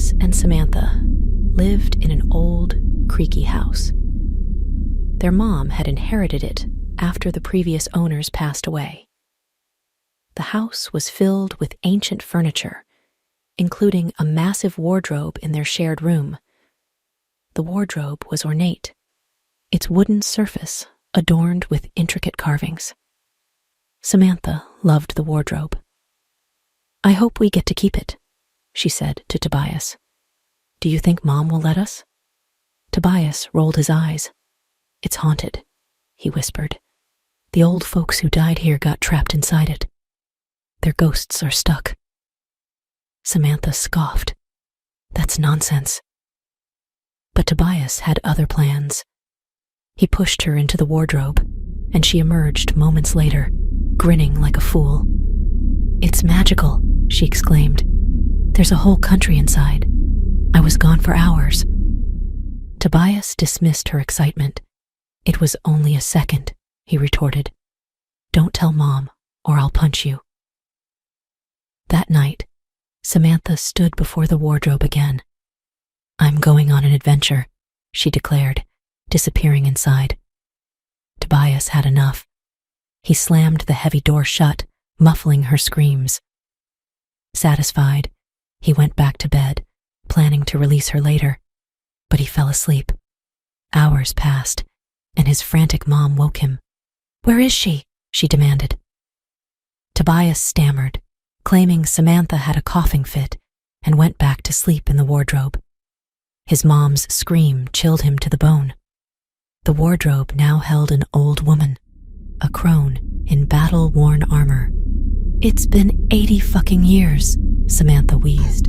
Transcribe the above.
Tobias and Samantha lived in an old, creaky house. Their mom had inherited it after the previous owners passed away. The house was filled with ancient furniture, including a massive wardrobe in their shared room. The wardrobe was ornate, its wooden surface adorned with intricate carvings. Samantha loved the wardrobe. "I hope we get to keep it," she said to Tobias. "Do you think Mom will let us?" Tobias rolled his eyes. "It's haunted," he whispered. "The old folks who died here got trapped inside it. Their ghosts are stuck." Samantha scoffed. "That's nonsense." But Tobias had other plans. He pushed her into the wardrobe, and she emerged moments later, grinning like a fool. "It's magical," she exclaimed. "There's a whole country inside. I was gone for hours." Tobias dismissed her excitement. "It was only a second," he retorted. "Don't tell Mom, or I'll punch you." That night, Samantha stood before the wardrobe again. "I'm going on an adventure," she declared, disappearing inside. Tobias had enough. He slammed the heavy door shut, muffling her screams. Satisfied, he went back to bed, planning to release her later, but he fell asleep. Hours passed, and his frantic mom woke him. "Where is she?" she demanded. Tobias stammered, claiming Samantha had a coughing fit, and went back to sleep in the wardrobe. His mom's scream chilled him to the bone. The wardrobe now held an old woman, a crone in battle-worn armor. "It's been 80 fucking years," Samantha wheezed.